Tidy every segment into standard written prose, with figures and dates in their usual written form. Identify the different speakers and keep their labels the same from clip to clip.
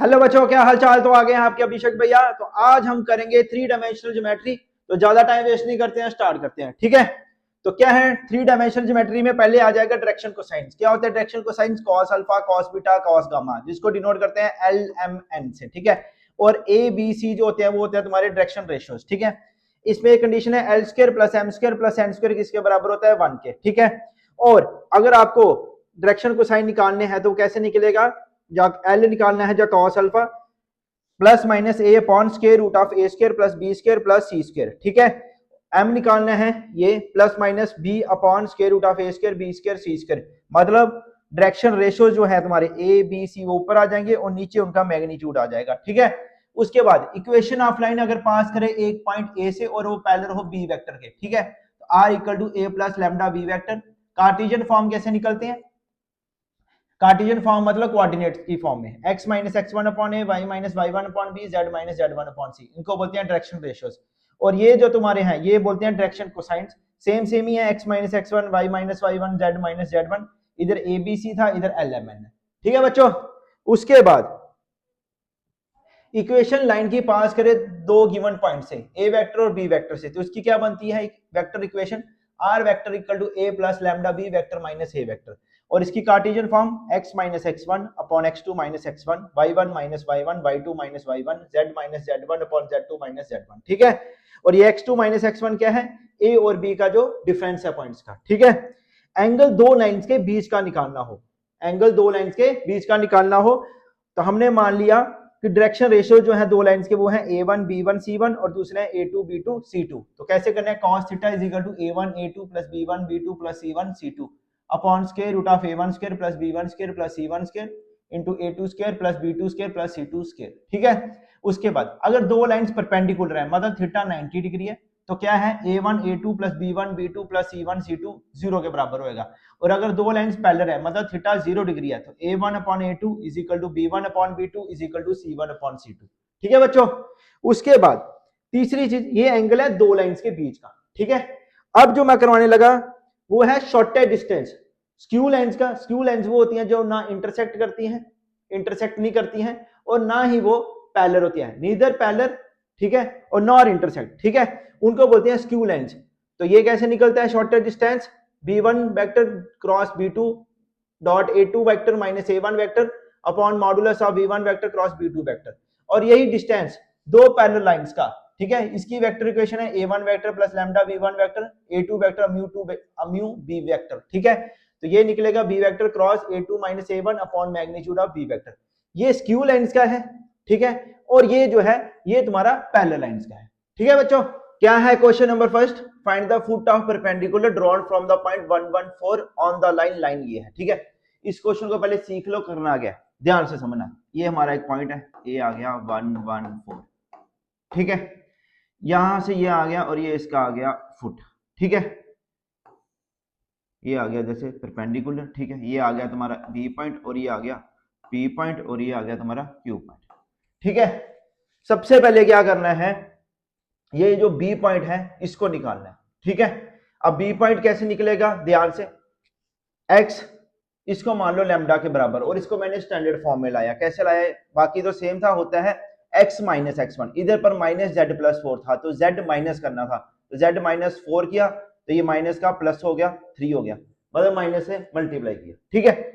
Speaker 1: Hello बच्चों, क्या हाल चाल। तो आ गए हैं आपके अभिषेक भैया। तो आज हम करेंगे थ्री डायमेंशनल ज्योमेट्री। तो ज्यादा टाइम वेस्ट नहीं करते हैं, स्टार्ट करते हैं। ठीक है, तो क्या है थ्री डायमेंशनल ज्योमेट्री में पहले आ जाएगा डायरेक्शन कोसाइंस। क्या होता है direction cosines? Cos alpha, cos beta, cos gamma, जिसको डिनोट करते हैं एल एम एन से। ठीक है, और ए बी सी जो होते हैं वो होते हैं तुम्हारे डायरेक्शन रेशियोज। ठीक है, इसमें एक कंडीशन है L square plus M square plus N square किसके बराबर होता है? 1 के। ठीक है, और अगर आपको डायरेक्शन कोसाइन निकालने हैं तो कैसे निकलेगा? एल निकालना है, cos alpha plus minus A upon square root of A square plus B square plus C square. ठीक है, एम निकालना है ये plus minus B upon square root of A square B square C square. मतलब direction ratio जो है तुम्हारे A B C वो ऊपर आ जाएंगे और नीचे उनका मैग्नीट्यूड आ जाएगा। ठीक है, उसके बाद इक्वेशन ऑफ लाइन अगर पास करे एक पॉइंट ए से और वो पैरेलल हो बी वेक्टर के। ठीक है, तो r equal to A plus lambda B vector. Cartesian form कैसे निकलते हैं? कार्टेशियन फॉर्म मतलब कोऑर्डिनेट्स की फॉर्म में x minus x one upon a, y minus y one upon b, z minus z one upon c, इनको बोलते हैं direction ratios. और ये जो तुम्हारे हैं ये बोलते हैं डायरेक्शन कोसाइंस। सेम सेम ही है, x minus x one, y minus y one, z minus z one. इधर ए बी सी था, इधर एल एम एन है। ठीक है बच्चों, उसके बाद इक्वेशन लाइन की पास करे दो गिवन पॉइंट से, ए वेक्टर और बी वेक्टर से, तो उसकी क्या बनती है vector equation? R vector equal to A plus lambda B vector minus A vector. और इसकी Cartesian form x minus x one upon x two minus x one, y one minus y one, y two minus y one, z minus z one upon z two minus z one. ठीक है, और ये x2 minus x one क्या है? a और b का जो difference है पॉइंट्स का। ठीक है, एंगल दो लाइंस के बीच का निकालना हो, एंगल दो लाइंस के बीच का निकालना हो, तो हमने मान लिया कि डायरेक्शन रेशियो जो है दो लाइंस के वो है a1 b1 c1 और दूसरे है a2 b2 c2। तो कैसे करना है? cos theta is equal to a1 a2 plus b1 b2 plus c1 c2 upon square root of a1 square plus b1 square plus c1 square into a2 square plus b2 square plus c2 square. ठीक है, उसके बाद अगर दो lines perpendicular है मतलब theta 90 degree है, तो क्या है a1 a2 plus b1 b2 plus c1 c2 zero के बराबर होएगा। और अगर दो लाइंस पैरेलल है मतलब थीटा 0 डिग्री है, तो a1 upon a2 is equal to b1 upon b2 is equal to c1 upon c2। ठीक है बच्चों, उसके बाद तीसरी चीज, ये एंगल है दो लाइंस के बीच का। ठीक है, अब जो मैं करवाने लगा वो है शॉर्टेस्ट डिस्टेंस स्क्यू लाइंस का। स्क्यू लाइंस वो होती हैं जो ना इंटरसेक्ट करती हैं, इंटरसेक्ट नहीं करती हैं, और ना ही वो पैरेलल होती हैं, नीदर पैरेलल। ठीक है, और नॉर इंटरसेक्ट। ठीक है, उनको बोलते हैं स्क्यू लाइंस। तो ये कैसे निकलता है shortest distance? b1 vector cross b2 dot a2 vector minus a1 vector upon modulus of b1 vector cross b2 vector. और यही डिस्टेंस दो पैरेलल लाइंस का। ठीक है, इसकी वेक्टर इक्वेशन है a1 vector plus lambda b1 vector a2 vector mu b vector. ठीक है, तो ये निकलेगा b vector cross a2 minus a1 upon magnitude of b vector. ये स्क्यू लाइंस का है। ठीक है, और ये जो है ये तुम्हारा पैरेलल लाइंस का है। ठीक है बच्चों, क्या है question number first? Find the foot of perpendicular drawn from the point 114 on the line. Line ये है। ठीक है, इस क्वेश्चन को पहले सीख लो, करना आ गया, ध्यान से समझना। ये हमारा एक पॉइंट है, ये आ गया 114। ठीक है, यहां से ये आ गया और ये इसका आ गया फुट। ठीक है, ये आ गया जैसे परपेंडिकुलर। ठीक है, ये आ गया तुम्हारा बी पॉइंट और ये आ गया पी पॉइंट और ये आ गया तुम्हारा क्यू पॉइंट। ठीक है, सबसे पहले क्या करना है, ये जो बी पॉइंट है इसको निकालना है। ठीक है, अब बी पॉइंट कैसे निकलेगा? ध्यान से, एक्स इसको मान लो लैम्डा के बराबर, और इसको मैंने स्टैंडर्ड फॉर्म में लाया। कैसे लाया? बाकी तो सेम था, होता है x माइनस एक्स वन, इधर पर माइनस जेड प्लस फोर था तो z माइनस करना था, तो z माइनस फोर किया तो ये माइनस का प्लस हो गया, 3 हो गया, मतलब माइनस से मल्टीप्लाई किया। ठीक है,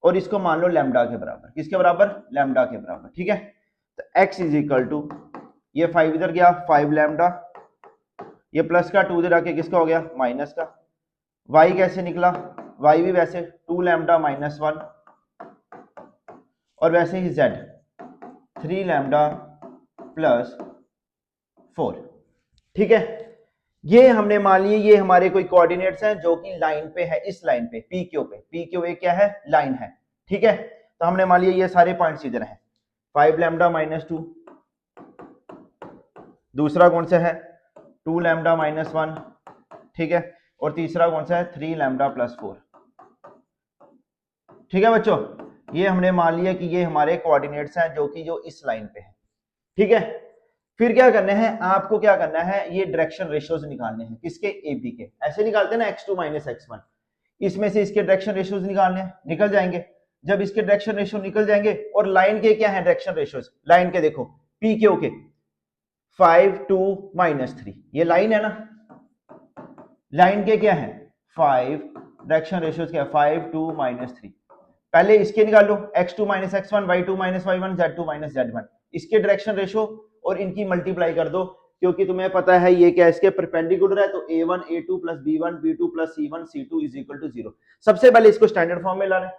Speaker 1: और इसको मान लो लैम्डा के बराबर। किसके बराबर? लैम्डा के बराबर। ठीक है, तो x इज इक्वल टू, ये 5 इधर गया 5 लैम्डा, ये प्लस का 2 इधर आके किसका हो गया? माइनस का। y कैसे निकला? y भी वैसे 2 लैम्डा माइनस 1, और वैसे ही z 3 लैम्डा प्लस 4। ठीक है, ये हमने मान लिए ये हमारे कोई कोऑर्डिनेट्स हैं जो कि लाइन पे है, इस लाइन पे पी क्यू पे। पी क्यू ए क्या है? लाइन है। ठीक है, तो हमने मान लिया ये सारे पॉइंट्स इधर हैं। 5 लैम्डा माइनस 2, दूसरा कौन सा है? 2 लैम्डा माइनस 1। ठीक है, और तीसरा कौन सा है? 3 लैम्डा प्लस 4। ठीक है बच्चों, ये हमने मान लिया कि ये हमारे कोऑर्डिनेट्स हैं जो कि जो इस लाइन पे है। ठीक है, फिर क्या करना है आपको? क्या करना है? ये डायरेक्शन रेशियोज निकालने हैं। किसके? ए बी के। ऐसे निकालते हैं ना x2 माइनस एक्स वन, इसमें से इसके डायरेक्शन रेशियोज निकालने हैं, निकल जाएंगे। जब इसके डायरेक्शन रेशियो निकल जाएंगे, और लाइन के क्या है डायरेक्शन रेशियोज, लाइन के देखो पी क्यू के 5 2 -3, ये लाइन है ना, लाइन के क्या है 5, डायरेक्शन रेशियोज क्या है 5 2 -3। पहले इसके निकाल लो x2 - x1 y2 - y1 z2 - z1, इसके डायरेक्शन रेशियो और इनकी मल्टीप्लाई कर दो, क्योंकि तुम्हें पता है ये क्या इसके परपेंडिकुलर है, तो a1 a2 + b1 b2 + c1 c2 = 0। सबसे पहले इसको स्टैंडर्ड फॉर्म में लाना है,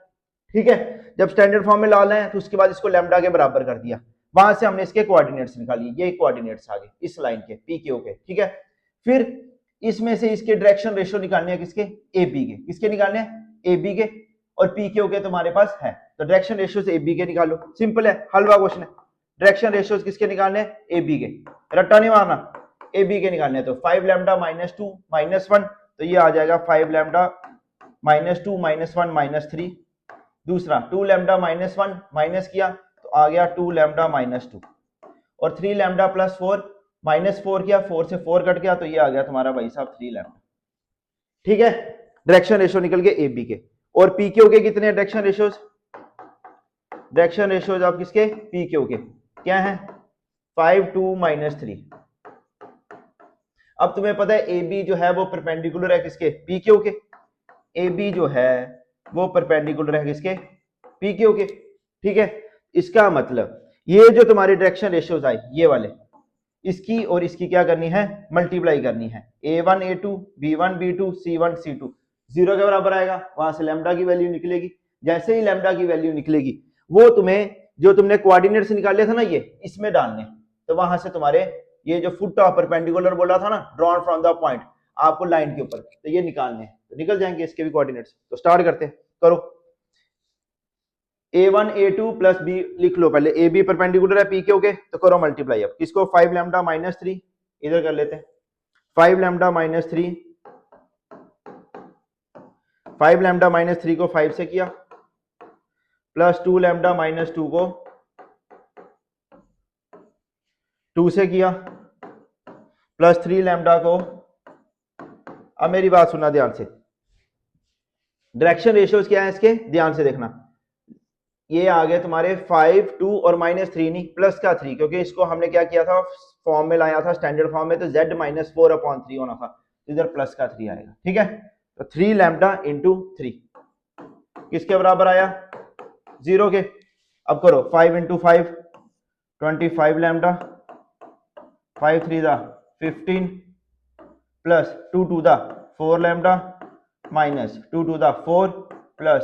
Speaker 1: ठीक है। जब स्टैंडर्ड फॉर्म में ला लें तो उसके बाद इसको लैम्डा के बराबर कर दिया, वहां से हमने इसके कोऑर्डिनेट्स निकाली, ये कोऑर्डिनेट्स आ गए इस लाइन के पी क्यू के, ठीक है। फिर इसमें से इसके डायरेक्शन रेशियो निकालने हैं किसके, ए बी के, किसके निकालने हैं ए बी के, और पी क्यू के तुम्हारे पास है, तो डायरेक्शन रेशियो से ए बी के निकालो, सिंपल है, हलवा क्वेश्चन है। डायरेक्शन रेशियोज किसके निकालने हैं ए बी के, रट्टा नहीं मारना, ए बी के निकालने हैं। तो 5 लैम्डा -2 -1, तो ये आ जाएगा 5 लैम्डा -2 -1 -3। दूसरा 2 लैम्डा -1 माइनस किया तो आ गया 2 लैम्डा -2, और 3 लैम्डा +4 -4 किया, 4 से 4 कट गया, तो ये आ गया तुम्हारा भाई साहब 3 लैम्डा, ठीक है। डायरेक्शन रेशियो निकल गए ए बी के, और पी क्यू के कितने डायरेक्शन रेशियोज, डायरेक्शन रेशियोज आप किसके पी क्यू के क्या है 5 2 -3। अब तुम्हें पता है ए बी जो है वो परपेंडिकुलर है किसके पी क्यू के, ए बी जो है वो परपेंडिकुलर है किसके पी क्यू के, ठीक है। इसका मतलब ये जो तुम्हारी डायरेक्शन रेशियोज आई ये वाले, इसकी और इसकी क्या करनी है मल्टीप्लाई करनी है, a1 a2 b1 b2 c1 c2 0 के बराबर आएगा, वहां से लैम्डा की वैल्यू निकलेगी। जैसे ही लैम्डा की वैल्यू निकलेगी वो तुम्हें जो तुमने कोऑर्डिनेट्स निकाले थे ना ये इसमें डालने, तो वहां से तुम्हारे ये जो फुट ऑफ परपेंडिकुलर बोला था ना ड्रॉन फ्रॉम द पॉइंट आपको लाइन के ऊपर, तो ये निकालने हैं, तो निकल जाएंगे इसके भी कोऑर्डिनेट्स। तो स्टार्ट करते हैं, करो a1 a2 + b लिख लो, पहले a b परपेंडिकुलर है पी क्यू के, तो करो मल्टीप्लाई। अब किसको 5 लैम्डा -3 इधर कर लेते हैं, 5 लैम्डा -3, 5 लैम्डा -3 को 5 से किया, प्लस 2 लैम्डा -2 को 2 से किया, प्लस 3 लैम्डा को, अब मेरी बात सुनना ध्यान से, डायरेक्शन रेशियोज क्या है इसके ध्यान से देखना, ये आ गए तुम्हारे 5 2 और -3 नहीं प्लस का 3, क्योंकि इसको हमने क्या किया था फॉर्म में लाया था स्टैंडर्ड फॉर्म में, तो z -4/3 होना था, तो इधर प्लस का 3 आएगा, ठीक है। तो 3 लैम्डा × 3 किसके बराबर आया 0 के। अब करो 5 × 5 25 lambda, 5 3 15 plus 2 2 4 lambda minus 2 2 4 plus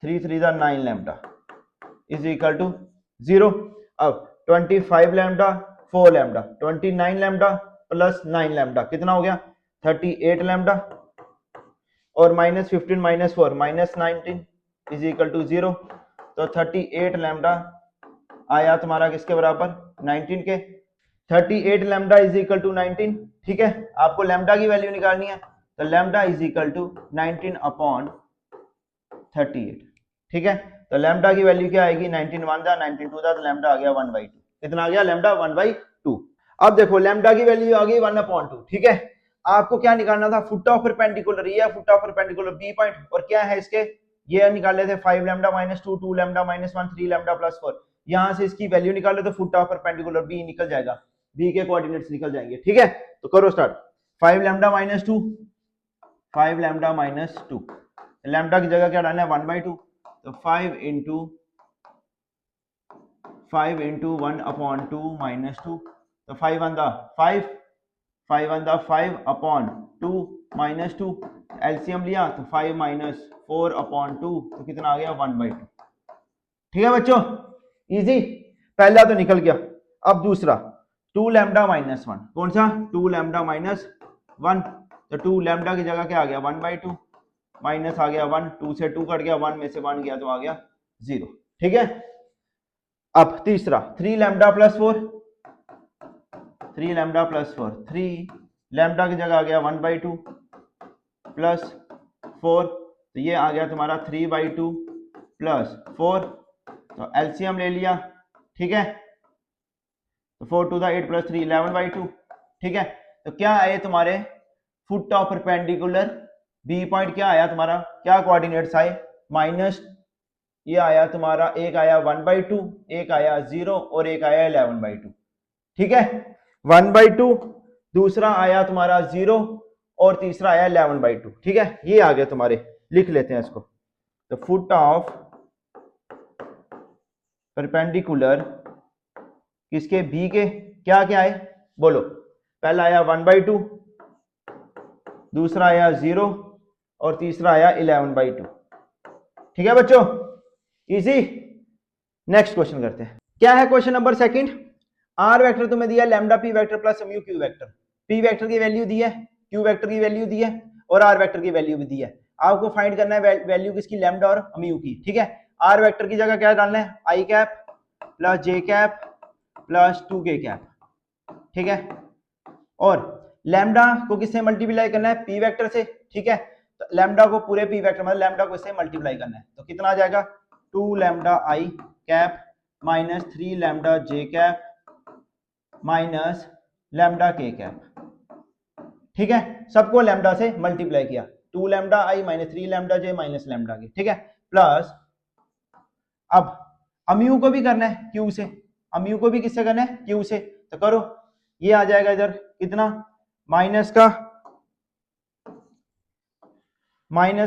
Speaker 1: 3 3 9 lambda is equal to 0। अब 25 lambda 4 lambda 29 lambda plus 9 lambda कितना हो गया 38 लैम्डा, और -15 - 4 -19 इज इक्वल टू 0। तो 38 लैम्डा आया तुम्हारा किसके बराबर 19 के, 38 लैम्डा इज इक्वल टू 19, ठीक है। आपको लैम्डा की वैल्यू निकालनी है, तो लैम्डा इज इक्वल टू 19/38, ठीक है। तो लैम्डा की वैल्यू क्या आएगी 19 1 19 2 तो लैम्डा आ गया 1/2, कितना आ गया लैम्डा 1/2। अब देखो लैम्डा की वैल्यू आ गई 1/2, ठीक है। आपको क्या निकालना था फुट ऑफ परपेंडिकुलर, ये foot of perpendicular B point, और क्या है इसके ये निकाले थे 5 लैम्डा -2 2 लैम्डा -1 3 लैम्डा +4, यहां से इसकी वैल्यू निकालो तो फुट ऑफ परपेंडिकुलर बी निकल जाएगा, बी के कोऑर्डिनेट्स निकल जाएंगे, ठीक है। तो करो स्टार्ट, 5 लैम्डा -2 5 लैम्डा -2, लैम्डा की जगह क्या डालना है 1/2, तो 5 × 1/2 -2, तो 5 1 5 5 1 5/2 -2, एलसीएम लिया तो 5 - 4/2, तो कितना आ गया 1/2, ठीक है बच्चों, इजी, पहला तो निकल गया। अब दूसरा 2 लैम्डा -1, कौन सा 2 लैम्डा -1, तो 2 लैम्डा की जगह क्या आ गया 1/2 माइनस आ गया 1, 2 से 2 कट गया, 1 में से 1 गया तो आ गया 0, ठीक है। अब तीसरा 3 लैम्डा +4, 3 लैम्डा +4, 3 लैम्डा की जगह आ गया 1/2 प्लस 4, तो ये आ गया तुम्हारा 3/2 प्लस 4, तो एलसीएम ले लिया, ठीक है। तो 4 2 8 प्लस 3 11/2, ठीक है। तो क्या आए तुम्हारे foot of perpendicular B point, क्या आया तुम्हारा क्या कोऑर्डिनेट्स आए ये आया तुम्हारा, एक आया 1/2, एक आया 0 और एक आया 11/2। ठीक है, 1/2, दूसरा आया तुम्हारा 0 और तीसरा आया 11/2। ठीक है, ये आ गया तुम्हारे, लिख लेते हैं इसको। तो फुट ऑफ परपेंडिकुलर किसके, बी के, क्या क्या है बोलो। पहला आया 1/2, दूसरा आया 0 और तीसरा आया 11/2। ठीक है बच्चों, इजी। नेक्स्ट क्वेश्चन करते हैं। क्या है question number second. R vector तुम्हें दिया lambda P vector plus mu Q vector. P vector की वैल्यू दी है, क्यू वेक्टर की वैल्यू दी है और आर वेक्टर की वैल्यू भी दी है। आपको फाइंड करना है वैल्यू किसकी, लैम्डा और म्यू की। ठीक है, आर वेक्टर की जगह क्या डालना है, आई कैप प्लस जे कैप प्लस 2k कैप। ठीक है, और लैम्डा को किससे मल्टीप्लाई करना है, पी वेक्टर से। ठीक है, तो लैम्डा को पूरे पी वेक्टर मतलब लैम्डा को इससे मल्टीप्लाई करना है, तो कितना आ जाएगा, 2 लैम्डा आई कैप माइनस 3 लैम्डा जे कैप माइनस लैम्डा के कैप। ठीक है, सबको लैम्डा से मल्टीप्लाई किया, 2 लैम्डा आई minus 3 lambda j minus lambda के। ठीक है, प्लस अब अम्यू को भी करना है क्यू से, अम्यू को भी किससे करना है, क्यू से। तो करो, ये आ जाएगा इधर कितना, माइनस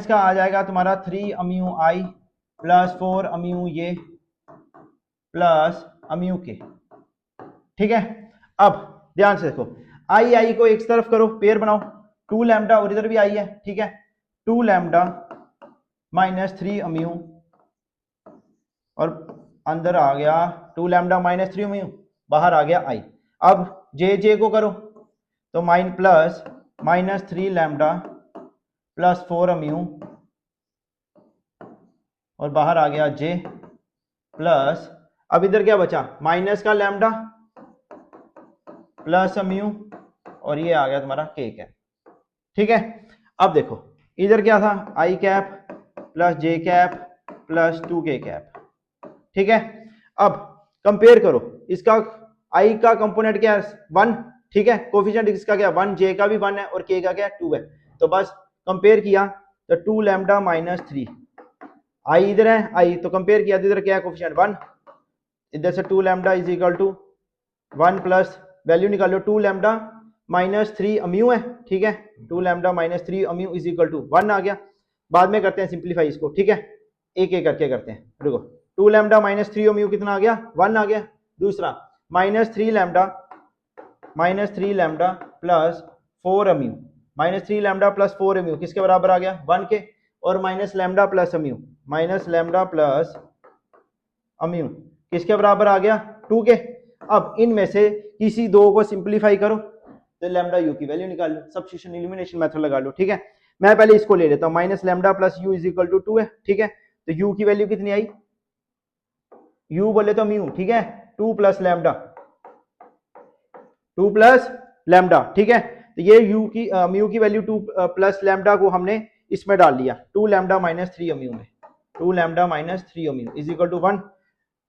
Speaker 1: का आ जाएगा तुम्हारा 3 अम्यू आई प्लस 4 अम्यू ये प्लस अम्यू के। ठीक है, अब ध्यान से देखो, आई को एक तरफ करो, पेयर बनाओ, 2 लैम्डा और इधर भी आई है। ठीक है, 2 लैम्डा माइनस 3 अम्यू और अंदर आ गया 2 लैम्डा माइनस 3 अम्यू, बाहर आ गया आई। अब जे को करो, तो माइनस 3 लैम्डा प्लस 4 अम्यू और बाहर आ गया जे प्लस, अब इधर क्या बचा, माइनस का लैम्डा प्लस अम्यू और ये आ गया तुम्हारा के कैप। ठीक है, अब देखो इधर क्या था, आई कैप प्लस जे कैप प्लस 2k कैप। ठीक है, अब कंपेयर करो, इसका आई का कंपोनेंट क्या है, 1। ठीक है, कोफिशिएंट इसका क्या 1, जे का भी 1 है और के का क्या 2 है। तो बस कंपेयर किया, तो 2 लैम्डा माइनस 3, आई इधर है आई, तो कंपेयर किया तो इधर क्या है कोफिशिएंट 1, इधर से 2 lambda is equal to 1 plus value निकालो, 2 लैम्डा माइनस 3 अम्यू है। ठीक है, 2 lambda minus 3 mu is equal to 1 आ गया। बाद में करते हैं सिंप्लीफाई इसको। ठीक है, एक एक करके करते हैं, रुको, 2 लैम्डा माइनस 3 अम्यू कितना आ गया, 1 आ गया। दूसरा minus 3 lambda plus 4 mu, minus 3 lambda plus 4 mu किसके बराबर आ गया, 1 के। और minus lambda plus mu, minus lambda plus mu किसके बराबर आ गया, 2 के। अब इनमें से किसी दो को सिंप्लीफाई करो, तो लैम्डा यू की वैल्यू निकाल लो, सब्स्टिट्यूशन एलिमिनेशन मेथड लगा लो। ठीक है, मैं पहले इसको ले लेता हूं, minus lambda plus u is equal to 2 है। ठीक है, तो यू की वैल्यू कितनी आई, यू बोले तो म्यू। ठीक है, 2 प्लस लैम्डा, 2 प्लस लैम्डा। ठीक है, तो ये यू की म्यू की वैल्यू 2 प्लस लैम्डा को हमने इसमें डाल लिया, 2 लैम्डा माइनस 3 अम्यू में, 2 lambda minus 3 mu is equal to 1।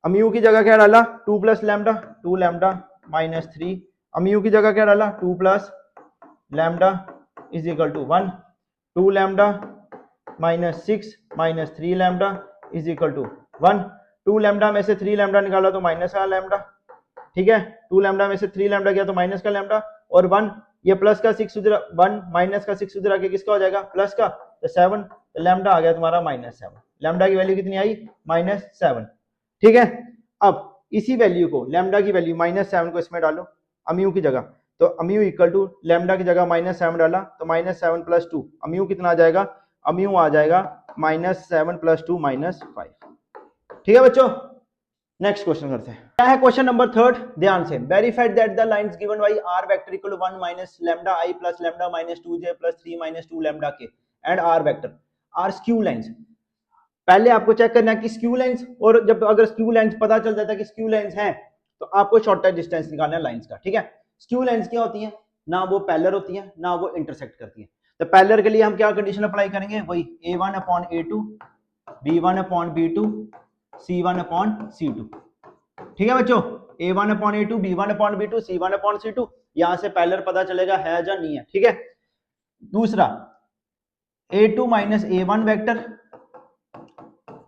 Speaker 1: Mu की जगह क्या डाला, 2 plus lambda, 2 lambda minus 3, mu की जगह क्या डाला, 2 plus lambda is equal to 1, 2 lambda minus 6 minus 3 lambda is equal to 1। 2 lambda में से 3 लैम्डा निकाला तो माइनस का लैम्डा। ठीक है, 2 लैम्डा में से 3 लैम्डा गया तो माइनस का लैम्डा और 1, ये प्लस का 6 उधर, 1 माइनस का 6 उधर आके किसका हो जाएगा, प्लस का, तो 7, तो लैम्डा आ गया तुम्हारा -7। लैम्डा की वैल्यू कितनी आई, -7। ठीक है, अब इसी वैल्यू को, लैम्डा की वैल्यू -7 को इसमें डालो अम्यू की जगह, तो अम्यू इक्वल टू लैम्डा की जगह -7 डाला तो -7 प्लस 2, अम्यू कितना आ जाएगा, अम्यू आ जाएगा -7 प्लस 2 -5। ठीक है बच्चों, नेक्स्ट क्वेश्चन करते हैं। क्या है क्वेश्चन नंबर थर्ड, ध्यान से, verified that the lines given by r vector equal to 1 minus lambda i plus lambda minus 2j plus 3 minus 2 lambda k and r vector are skew lines. पहले आपको check करना है कि skew lines, और जब अगर स्क्यू लाइंस पता चल जाता है कि स्क्यू लाइंस हैं तो आपको शॉर्टेस्ट डिस्टेंस निकालना है लाइंस का। ठीक है, स्क्यू लाइंस क्या होती है, ना वो पैरेलल होती है ना वो इंटरसेक्ट करती है। तो पैरेलल के लिए हम क्या कंडीशन अप्लाई करेंगे, वही a1/a2 b1/b2 c1/c2। ठीक है बच्चों, a1/a2 b1/b2 c1/c2, यहां से पैरेलल पता चलेगा है या नहीं है। ठीक है, दूसरा a2 माइनस a1 वेक्टर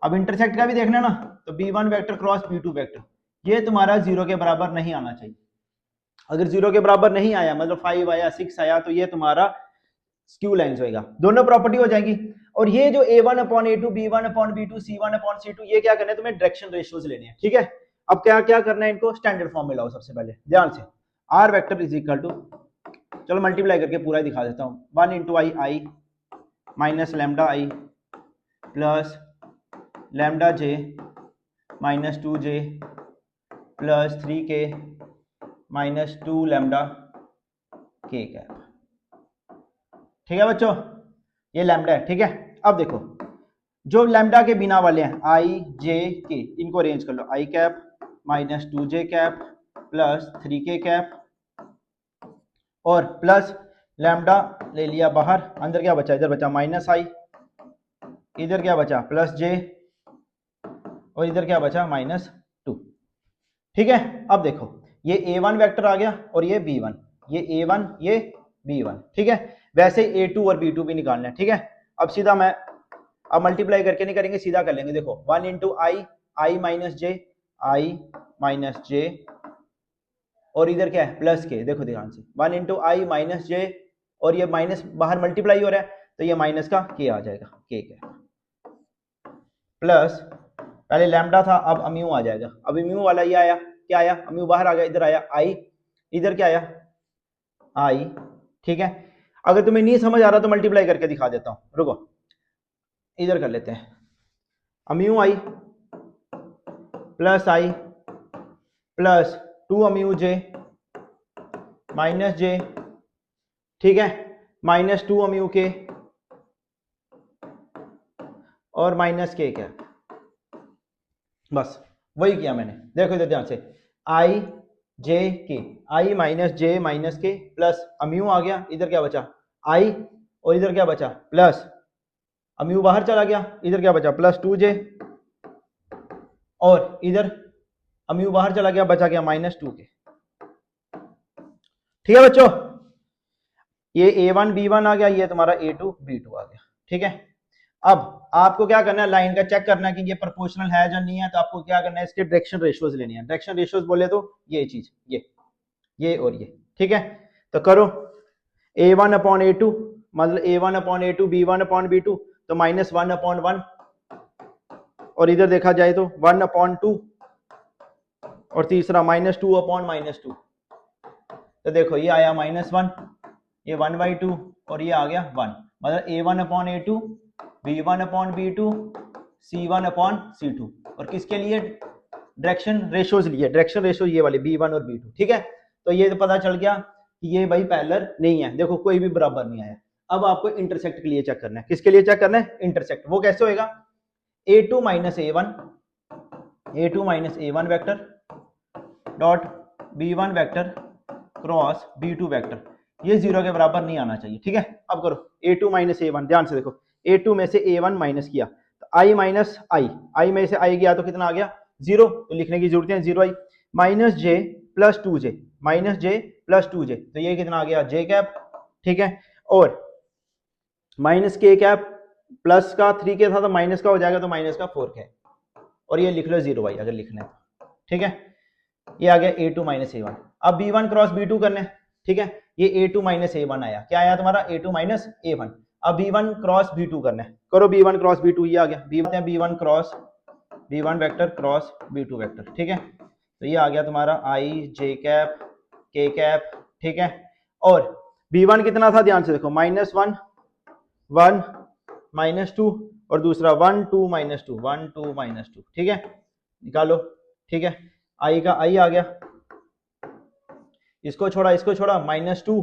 Speaker 1: अब इंटरसेक्ट का भी देखना ना, तो b1 vector cross b2 vector, ये तुम्हारा 0 के बराबर नहीं आना चाहिए। अगर 0 के बराबर नहीं आया, मतलब 5 आया 6 आया, तो ये तुम्हारा स्क्यू लाइंस होएगा, दोनों प्रॉपर्टी हो जाएंगी। और ये जो a1 upon a2, b1 upon b2, c1 upon c2, ये क्या करना है तुम्हें, डायरेक्शन रेशियोज लेने हैं, ठीक है। अब क्या क्या करना है, इनको स्टैंडर्ड फॉर्म में लाओ सबसे पहले ध्यान से। r vector is equal to, चलो मल्टीप्लाई करके पूरा दिखा देता हूं, 1 into i minus lambda i plus lambda j minus 2j plus 3k minus 2 lambda k cap. ठीक है बच्चों, ये लैम्डा है, ठीक है। अब देखो जो लैम्डा के बिना वाले हैं आई जे के, इनको अरेंज कर लो, i cap minus 2j cap plus 3k cap और प्लस लैम्डा ले लिया बाहर, अंदर क्या बचा, इधर बचा माइनस आई, इधर क्या बचा प्लस जे और इधर क्या बचा माइनस 2। ठीक है, अब देखो ये a1 वेक्टर आ गया और ये b1, ये a1 ये b1, ठीक है। वैसे a2 और b2 भी निकालना है, ठीक है। अब सीधा मैं, अब मल्टीप्लाई करके नहीं करेंगे, सीधा कर लेंगे। देखो 1 इंटू आई माइनस जे और इधर क्या है प्लस के, देखो ध्यान से 1 इंटू आई माइनस जे और ये माइनस बाहर मल्टीप्लाई हो रहा है, तो ये माइनस का के आ जाएगा, के प्लस पहले लैम्डा था, अब अम्यू आ जाएगा। अब अम्यू वाला ये आया, क्या आया, अम्यू बाहर आ गया, इधर आया आई, इधर क्या आया आई, ठीक है। अगर तुम्हें नहीं समझ आ रहा तो मल्टीप्लाई करके दिखा देता हूं, रुको इधर कर लेते हैं। अम्यू आई प्लस आई प्लस 2 अम्यू जे माइनस जे, ठीक है, माइनस 2 अम्यू के और माइनस के क्या, बस वही किया मैंने। देखो इधर ध्यान से, आई जे के, आई माइनस जे माइनस के प्लस अम्यू आ गया, इधर क्या बचा आई और इधर क्या बचा प्लस अम्यू बाहर चला गया, इधर क्या बचा प्लस 2j और इधर अम्यू बाहर चला गया, बचा गया माइनस 2k। ठीक है बच्चों, ये a1 b1 आ गया, ये तुम्हारा a2 b2 आ गया, ठीक है। अब आपको क्या करना है, लाइन का चेक करना है कि ये प्रोपोर्शनल है या नहीं है, तो आपको क्या करना है, इसके डायरेक्शन रेशियोज लेनी है। डायरेक्शन रेशियोज बोले तो ये चीज, ये और ये, ठीक है। तो करो a1 अपॉन a2, मतलब a1 upon a2 b1 upon b2, तो माइनस 1 अपॉन 1 और इधर देखा जाए तो 1 अपॉन 2 और तीसरा माइनस 2 अपॉन माइनस 2। तो देखो ये आया माइनस 1, ये 1/2 और ये आ गया 1, मतलब a1 upon a2 b1 upon b2 c1 upon c2। और किसके लिए, डायरेक्शन रेशियोज लिए, डायरेक्शन रेशियो ये वाले b1 और b2, ठीक है। तो ये तो पता चल गया कि ये भाई पैरेलल नहीं है, देखो कोई भी बराबर नहीं आया। अब आपको इंटरसेक्ट के लिए चेक करना है, किसके लिए चेक करना है, इंटरसेक्ट। वो कैसे होएगा, a2 minus a1 vector dot b1 vector cross b2 vector, ये 0 के बराबर नहीं आना चाहिए, ठीक है। अब करो a2 माइनस a1, ध्यान से देखो a2 में से a1 माइनस किया तो i माइनस आई में से i गया तो कितना आ गया 0, तो लिखने की जरूरत है 0i minus j plus 2j, minus j plus 2j, तो ये कितना आ गया j कैप, ठीक है। और माइनस k कैप, प्लस का 3k था तो माइनस का हो जाएगा, तो माइनस का 4k और ये लिख लो 0i अगर लिखना है, ठीक है। ये आ गया a2 माइनस a1। अब b1 क्रॉस b2 करना है, ठीक है। ये a2 माइनस a1 आया, क्या आया तुम्हारा a2 माइनस a1। अब b1 क्रॉस b2 करना है, करो b1 क्रॉस b2, ये आ गया b1 cross b1 vector cross b2 vector, ठीक है। तो ये आ गया तुम्हारा i j cap k cap, ठीक है। और b1 कितना था, ध्यान से देखो माइनस 1 1 माइनस 2 और दूसरा 1 2 माइनस 2 1 2 माइनस 2, ठीक है। निकालो, ठीक है। आई का आई आ गया, इसको छोड़ा माइनस 2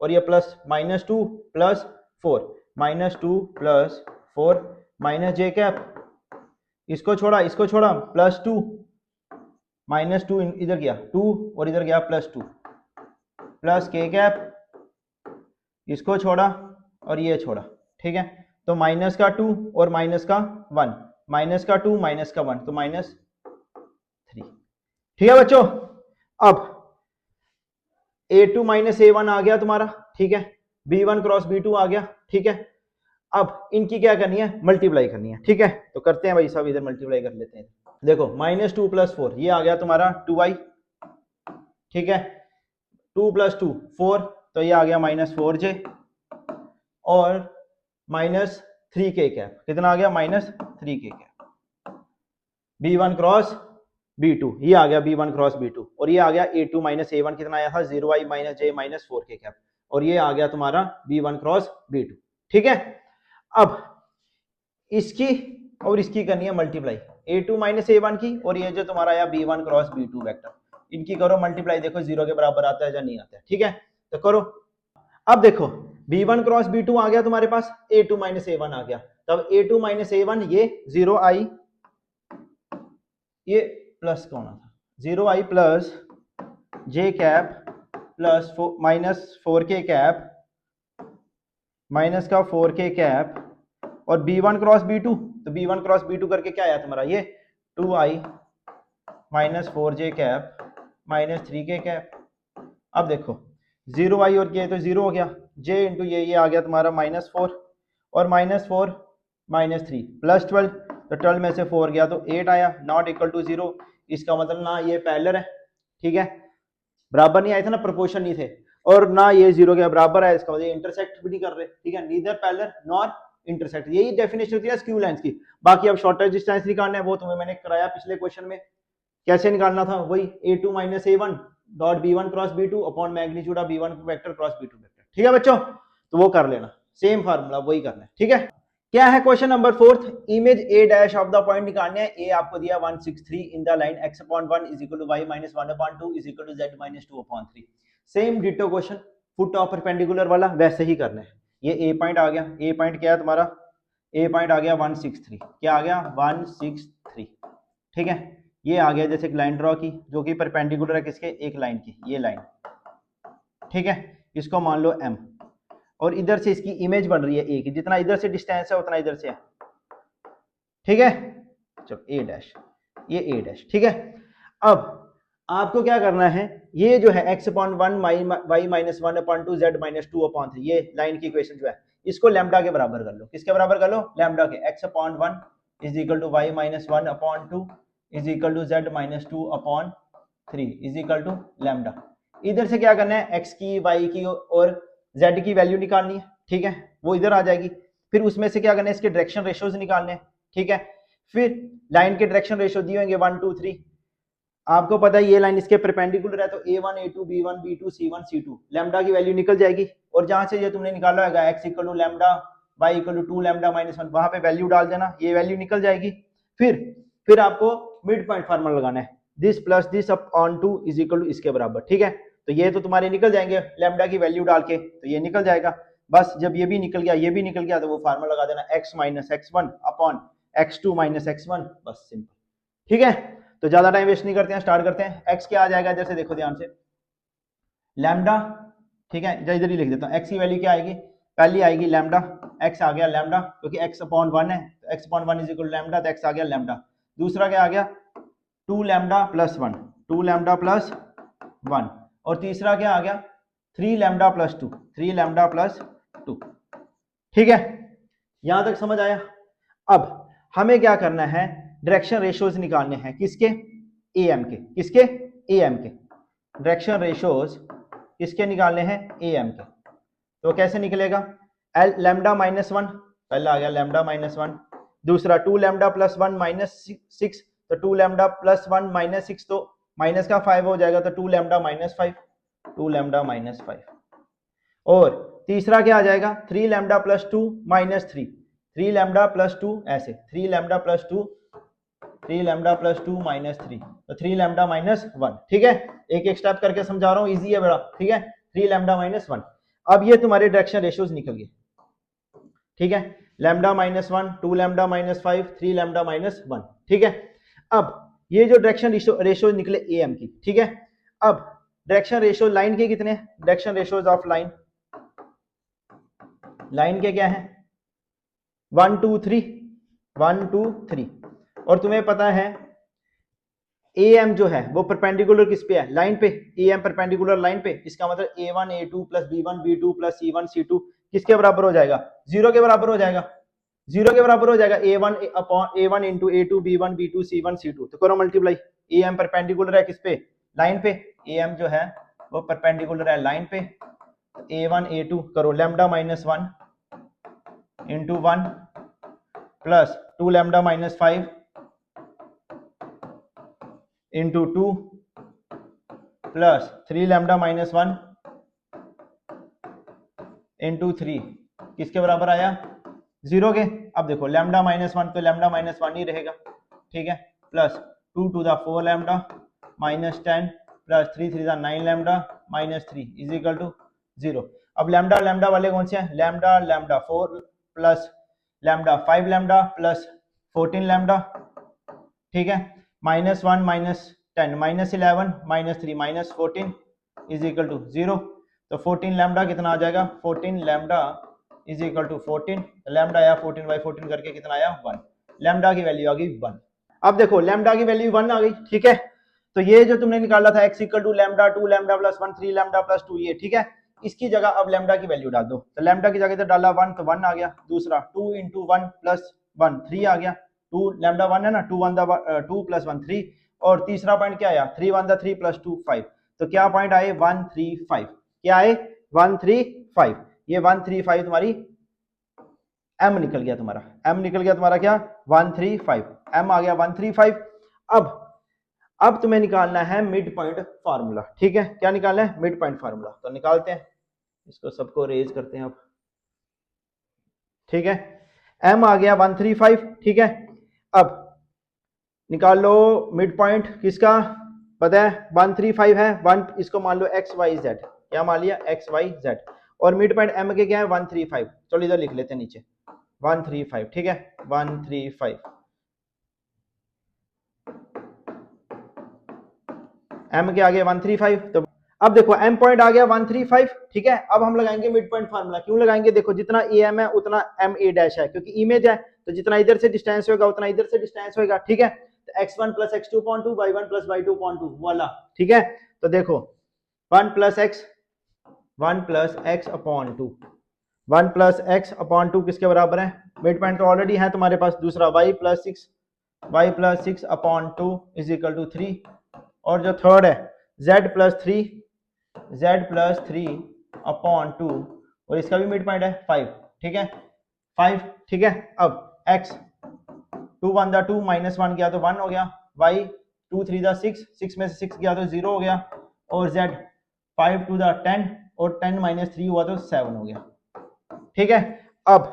Speaker 1: और ये plus minus 2 plus 4 minus 2 plus 4 minus j cap, इसको छोड़ा प्लस 2 माइनस 2 इधर गया 2 और इधर गया प्लस 2 प्लस के कैप, इसको छोड़ा और ये छोड़ा, ठीक है। तो माइनस का 2 और माइनस का 1, माइनस का 2 माइनस का 1, तो माइनस 3, ठीक है बच्चों। अब a2 माइनस a1 आ गया तुम्हारा, ठीक है। b1 क्रॉस b2 आ गया, ठीक है। अब इनकी क्या करनी है, मल्टीप्लाई करनी है, ठीक है। तो करते हैं भाई साहब, इधर मल्टीप्लाई कर लेते हैं। देखो -2 + 4 ये आ गया तुम्हारा 2i, ठीक है। 2 + 2 4, तो ये आ गया -4j, और -3k कैप, कितना आ गया, -3k cap. b1 cross b2, ये आ गया b1 क्रॉस b2, और ये आ गया a2 - a1, कितना आया था, 0i - j - 4k कैप, और ये आ गया तुम्हारा b1 क्रॉस b2, ठीक है। अब इसकी और इसकी करनी है मल्टीप्लाई, a2 - a1 की, और ये जो तुम्हारा आया b1 क्रॉस b2 वेक्टर, इनकी करो मल्टीप्लाई, देखो 0 के बराबर आता है या नहीं आता है, ठीक है। तो करो। अब देखो b1 क्रॉस b2 आ गया तुम्हारे पास, a2 - a1 आ गया, तब a2 - a1 ये 0i, ये प्लस कौन था, 0i plus j cap plus -4k cap minus का 4k कैप, और b1 क्रॉस b2, तो b1 क्रॉस b2 करके क्या आया तुम्हारा, ये 2i - 4j cap -3k cap. अब देखो 0i और k तो 0 हो गया, j इंटू ये आ गया तुम्हारा -4, और -4 -3 प्लस 12, तो 12 में से 4 गया तो 8 आया, नॉट इक्वल टू 0। इसका मतलब ना ये पैरेलल है, ठीक है, बराबर नहीं आए थे ना, प्रोपोर्शन नहीं थे, और ना ये 0 के बराबर है, इसका मतलब इंटरसेक्ट भी नहीं कर रहे, ठीक है, नीदर पैरेलल नॉर इंटरसेक्ट, यही डेफिनेशन होती है स्क्यू लाइंस की। बाकी अब शॉर्टेस्ट डिस्टेंस निकालना है, वो तुम्हें मैंने कराया पिछले क्वेश्चन में, कैसे निकालना था, वही a2 - a1 dot b1 cross b2 upon magnitude of b1 vector cross b2 vector, ठीक है बच्चों, तो वो कर लेना, सेम फार्मूला वही करना है, ठीक है। क्या है question number 4, image a dash of the point निकालने है, a आपको दिया 163 in the line x/1 = y - 1/2 = z - 2/3। Same ditto question, foot of perpendicular वाला वैसे ही करना है। ये a पॉइंट आ गया, a पॉइंट क्या है तुम्हारा, a पॉइंट आ गया 163, क्या आ गया 163, ठीक है। ये आ गया जैसे एक लाइन ड्रॉ की जो कि परपेंडिकुलर है किसके, एक लाइन की, ये लाइन, ठीक है, इसको मान लो m, और इधर से इसकी इमेज बन रही है a की, जितना इधर से डिस्टेंस है उतना इधर से है, ठीक है। चलो a डैश, ये a डैश, ठीक है। अब आपको क्या करना है, ये जो है x/1 y - 1/2 z - 2/3, ये लाइन की इक्वेशन जो है, इसको लैम्डा के बराबर कर लो, किसके बराबर कर लो, लैम्डा के, x/1 = y - 1/2 z - 2/3 लैम्डा। इधर से क्या करना है, x की, y की और z की वैल्यू निकालनी है, ठीक है, वो इधर आ जाएगी। फिर उसमें से क्या करना है, इसके डायरेक्शन रेशियोज निकालने हैं, ठीक है। फिर लाइन के डायरेक्शन रेशियो दिए होंगे 1 2 3, आपको पता है ये लाइन इसके परपेंडिकुलर है, तो a1 a2 b1 b2 c1 c2, lambda की वैल्यू निकल जाएगी, और जहां से ये तुमने निकाला होगा x = लैम्डा y = 2 लैम्डा -1, वहां पे वैल्यू डाल देना, ये वैल्यू निकल जाएगी। फिर आपको मिड पॉइंट फार्मूला लगाना है, दिस प्लस दिस अपॉन 2 = इसके बराबर, ठीक है। तो ये तो तुम्हारे निकल जाएंगे लैम्डा की वैल्यू डाल के, तो ये निकल जाएगा। बस जब ये भी निकल गया, ये भी निकल गया, तो वो फार्मूला लगा देना x - x1 upon x2 - x1, बस सिंपल, ठीक है। तो ज्यादा टाइम वेस्ट नहीं करते हैं, स्टार्ट करते हैं। x क्या आ जाएगा, जैसे देखो ध्यान से, लैम्डा, ठीक है, इधर ही लिख देता हूँ, x की वैल्यू क्या आएगी, पहली आएगी लैम्डा, x आ गया लैम्डा, क्योंकि x/1 है, तो x/1 = लैम्डा, तो x आ गया लैम्डा। दूसरा क्या आ गया, 2 लैम्डा प्लस 1, 2 लैम्डा प्लस 1, और तीसरा क्या आ गया, 3 लैम्डा प्लस 2, 3 लैम्डा प्लस 2, ठीक है। यहां तक समझ आया। अब हमें क्या करना है, डायरेक्शन रेशियोज निकालने हैं, किसके, am के, किसके, am के डायरेक्शन रेशियोज किसके निकालने हैं, am के। तो कैसे निकलेगा, l लैम्डा -1, पहला आ गया लैम्डा -1, दूसरा 2 लैम्डा प्लस 1 -6, तो 2 लैम्डा प्लस 1 -6, तो माइनस का 5 हो जाएगा, तो 2 लैम्डा -5, 2 लैम्डा -5, और तीसरा क्या आ जाएगा, 3 लैम्डा प्लस 2 -3, 3 लैम्डा प्लस 2, ऐसे 3 लैम्डा प्लस 2, 3 लैम्डा प्लस 2 -3, तो 3 लैम्डा -1, ठीक है। एक एक स्टेप करके समझा रहा हूँ, इजी है बड़ा, ठीक है। 3 लैम्डा -1, अब ये तुम्हारे डायरेक्शन रेशियोज निकल गए, ठीक है, लैम्डा -1, 2 लैम्डा -5, 3 लैम्डा -1, ठीक है। अब ये जो डायरेक्शन रेशियो निकले am की, ठीक है। अब डायरेक्शन रेशियो लाइन के कितने, direction ratios of line, line के क्या है, 1 2 3, 1 2 3, और तुम्हें पता है am जो है वो परपेंडिकुलर किस पे है, लाइन पे, am परपेंडिकुलर लाइन पे, इसका मतलब a1 a2 plus b1 b2 plus c1 c2 किसके बराबर हो जाएगा, 0 के बराबर हो जाएगा, 0 के बराबर हो जाएगा a1 upon a1 into a2 b1 b2 c1 c2। तो करो मल्टीप्लाई, am परपेंडिकुलर है किस पे, लाइन पे, am जो है वो परपेंडिकुलर है लाइन पे, a1 a2 करो lambda minus 1 into 1 plus 2 lambda minus 5 into 2 plus 3 lambda minus 1 into 3 किसके बराबर आया, 0 के। अब देखो लैम्डा माइनस 1 तो लैम्डा माइनस 1 ही रहेगा, ठीक है, plus 2 to the 4 lambda minus 10 plus 3 3 9 lambda minus 3 is equal to 0। अब लैम्डा लैम्डा वाले कौन से हैं, lambda lambda 4 plus lambda 5 lambda plus 14 lambda, ठीक है, minus 1 minus 10 minus 11 minus 3 minus 14 is equal to 0। तो 14 लैम्डा कितना आ जाएगा, 14 lambda is equal to 14, lambda आया 14 बाई 14 करके कितना आया 1, लैम्डा की वैल्यू आ गई 1। अब देखो लैम्डा की वैल्यू 1 आ गई, ठीक है, तो ये जो तुमने निकाला था x equal to lambda 2 lambda plus 1 3 lambda plus 2 ये, ठीक है, इसकी जगह अब लैम्डा की वैल्यू डाल दो, तो लैम्डा की जगह तो डाला 1 तो 1 आ गया, दूसरा 2 इंटू 1 प्लस 1 3 आ गया, 2 लैम्डा 1 है ना, 2 1 2 प्लस 1 3, और तीसरा पॉइंट क्या आया 3 1 3 प्लस 2 5, तो क्या पॉइंट आए 135, क्या आए 135, ये 135 तुम्हारी m निकल गया तुम्हारा, m निकल गया तुम्हारा क्या 135, m आ गया 135। अब तुम्हें निकालना है मिड पॉइंट फार्मूला, ठीक है, क्या निकालना है मिड पॉइंट फार्मूला, तो निकालते हैं, इसको सबको रेज करते हैं अब, ठीक है, m आ गया 135, ठीक है, अब निकाल लो मिड पॉइंट किसका, पता है 135 है, 1 इसको मान लो x y z, क्या मान लिया x y z, और मिड पॉइंट m के क्या है 135, चलो इधर लिख लेते हैं नीचे 135, ठीक है 135, m के आगे 135, तो अब देखो m पॉइंट आ गया 135, ठीक है, अब हम लगाएंगे मिड पॉइंट फार्मूला, क्यों लगाएंगे, देखो जितना am है उतना ma डैश है, क्योंकि इमेज है तो जितना इधर से डिस्टेंस होगा उतना इधर से डिस्टेंस होगा, ठीक है, तो x1 plus x2 point 2 y1 plus y2 point 2 वाला, ठीक है, तो देखो 1 plus x upon 2, 1 plus x upon 2 किसके बराबर है, मिड पॉइंट तो ऑलरेडी है तुम्हारे पास, दूसरा y plus 6 upon 2 is equal to 3, और जो थर्ड है z प्लस 3 अपॉन 2, और इसका भी मिड पॉइंट है 5, ठीक है 5, ठीक है, अब x 2 1 दा 2 माइनस 1 गया तो 1 हो गया, y 2 3 दा 6 6 में से 6 गया तो 0 हो गया, और z 5 2 दा 10 और 10 माइनस 3 हुआ तो 7 हो गया, ठीक है। अब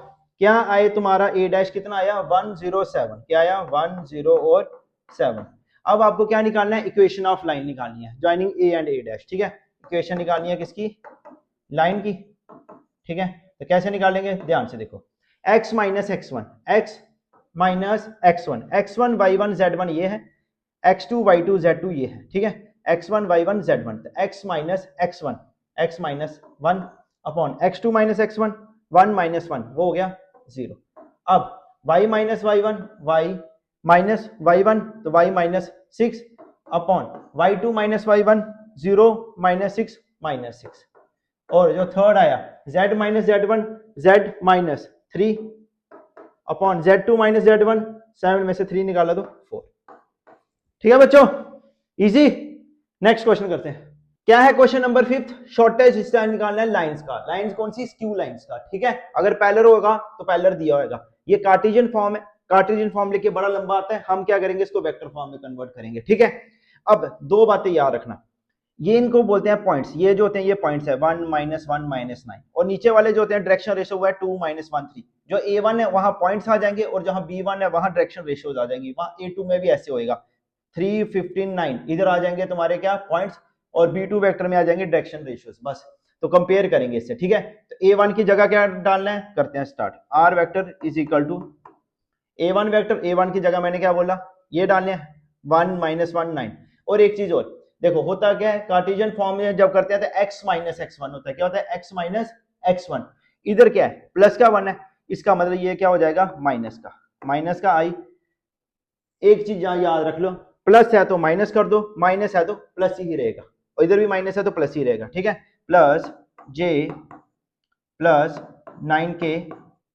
Speaker 1: क्या आए तुम्हारा a डैश कितना आया 107, क्या आया 107। अब आपको क्या निकालना है, इक्वेशन ऑफ लाइन निकालनी है, joining a and a dash, ठीक है, इक्वेशन निकालनी है किसकी, लाइन की, ठीक है, तो कैसे निकालेंगे ध्यान से देखो, x minus x1 y1 z1 ये है, x2 y2 z2 ये है, ठीक है, x1 y1 z1, तो x minus x1 upon x2 minus x1 1 minus 1 वो हो गया 0। अब y माइनस y1 तो y minus 6 upon y2 minus y1 0 minus 6 minus 6, और जो थर्ड आया z minus z minus 3 upon z2 minus z1, 7 में से 3 निकाला तो 4, ठीक है बच्चों, इजी। नेक्स्ट क्वेश्चन करते हैं, क्या है क्वेश्चन नंबर 5, शॉर्टेज डिस्टेंस निकालना है लाइंस का, लाइंस कौन सी, स्क्यू लाइंस का, ठीक है, अगर पैरेलल होगा तो पैरेलल दिया होगा, ये कार्टेशियन फॉर्म है, कार्टेशियन फॉर्म लेके बड़ा लंबा आता है, हम क्या करेंगे इसको वेक्टर फॉर्म में कन्वर्ट करेंगे, ठीक है। अब दो बातें याद रखना, ये इनको बोलते हैं पॉइंट्स, ये जो होते हैं ये पॉइंट्स है 1 माइनस 1 माइनस 9, और नीचे वाले जो होते हैं डायरेक्शन रेशियो हुआ है 2 माइनस 1 3, जो a1 है वहां पॉइंट्स आ जाएंगे, और जहां b1 है वहां डायरेक्शन रेशियोज आ जाएंगी, वहां a2 में भी ऐसे होएगा 3 15 9 इधर आ जाएंगे तुम्हारे क्या पॉइंट्स, और b2 वेक्टर में आ जाएंगे डायरेक्शन रेशियोज, बस तो कंपेयर करेंगे इससे, ठीक है। तो a1 की जगह क्या डालना है, करते हैं start, r vector is equal to a1 vector, a1 की जगह मैंने क्या बोला ये डालने हैं 1 माइनस 1 9, और एक चीज और देखो होता क्या है, कार्टेशियन फॉर्म में जब करते हैं तो x माइनस x1 होता है, क्या होता है x माइनस x1, इधर क्या है प्लस का 1 है, इसका मतलब ये क्या हो जाएगा माइनस का i, एक चीज यहां याद रख लो, प्लस है तो माइनस कर दो, माइनस है तो प्लस ही रहेगा, और इधर भी माइनस है तो प्लस ही रहेगा, ठीक है, plus j plus 9k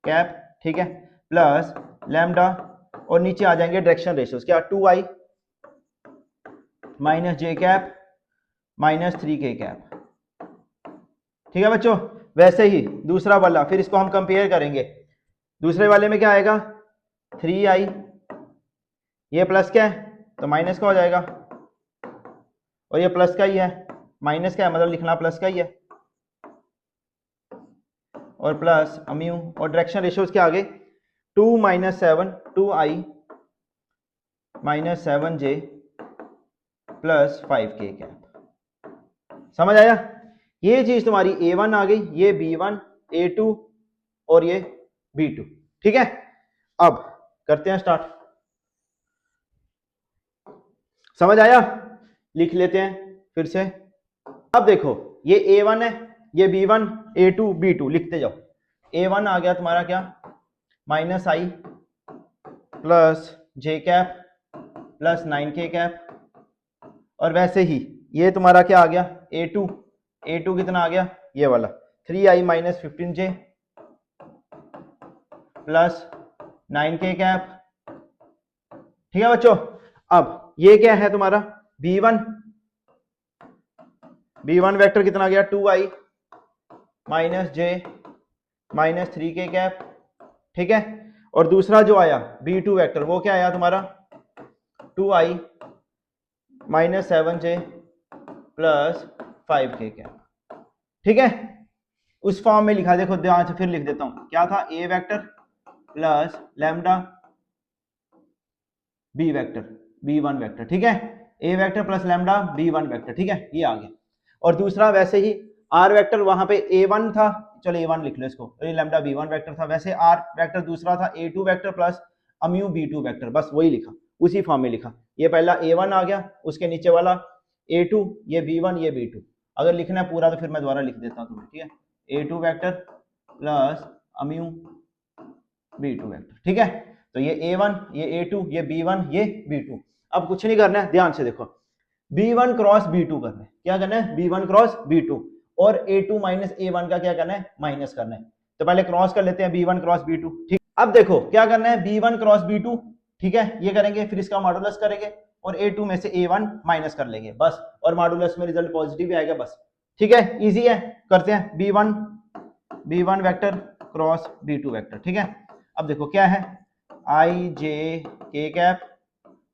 Speaker 1: cap, ठीक है, प्लस लैम्डा, और नीचे आ जाएंगे डायरेक्शन रेशियोज, क्या 2i minus j cap minus 3k cap, ठीक है बच्चों। वैसे ही दूसरा वाला, फिर इसको हम कंपेयर करेंगे। दूसरे वाले में क्या आएगा, 3i, ये प्लस क्या है तो माइनस का हो जाएगा, और ये प्लस का ही है, माइनस का है मतलब लिखना प्लस का ही है, और प्लस अम्यू, और डायरेक्शन रेशियोज क्या आगे, 2 minus 7 2i minus 7j plus 5k cap. समझ आया, ये चीज तुम्हारी A1 आ गई, ये B1 A2 और ये B2, ठीक है। अब करते हैं स्टार्ट, समझ आया, लिख लेते हैं फिर से। अब देखो ये A1 है, ये B1 A2 B2, लिखते जाओ। A1 आ गया तुम्हारा क्या, माइनस आई प्लस जे कैप प्लस 9k कैप, और वैसे ही ये तुम्हारा क्या आ गया, A2 A2 कितना आ गया, ये वाला 3i minus 15j plus 9k cap, ठीक है बच्चों। अब ये क्या है तुम्हारा B1, B1 वेक्टर कितना आ गया, 2i minus j minus 3k cap, ठीक है। और दूसरा जो आया B2 वेक्टर, वो क्या आया तुम्हारा 2i minus 7j plus 5k cap, ठीक है। उस फॉर्म में लिखा, देखो ध्यान से फिर लिख देता हूं, क्या था, a vector plus lambda b vector b1 vector, ठीक है, a vector plus lambda b1 vector, ठीक है, ये आ गया। और दूसरा वैसे ही r वेक्टर, वहां पे a1 था, चलो a1 लिख लो इसको, ये लैम्डा b1 वेक्टर था, वैसे r वेक्टर दूसरा था a2 vector plus अम्यू b2 vector, बस वही लिखा, उसी फॉर्म में लिखा। ये पहला a1 आ गया, उसके नीचे वाला a2, ये b1 ये b2। अगर लिखना है पूरा तो फिर मैं दोबारा लिख देता हूँ तुम्हें, ठीक है, a2 vector plus अम्यू b2 vector, ठीक है। तो ये a1 ये a2 ये b1 ये b2। अब कुछ नहीं करना है, ध्यान से देखो, b1 क्रॉस b2 करना है, क्या करना है, b1 क्रॉस b2, और a2 माइनस a1 का क्या करना है, माइनस करना है। तो पहले क्रॉस कर लेते हैं b1 क्रॉस b2, ठीक। अब देखो क्या करना है, b1 क्रॉस b2, ठीक है, ये करेंगे, फिर इसका मॉडुलस करेंगे, और a2 में से a1 माइनस कर लेंगे, बस, और मॉडुलस में रिजल्ट पॉजिटिव ही आएगा, बस, ठीक है, इजी है। करते हैं b1 vector cross b2 vector, ठीक है। अब देखो क्या है, आई जे के कैप,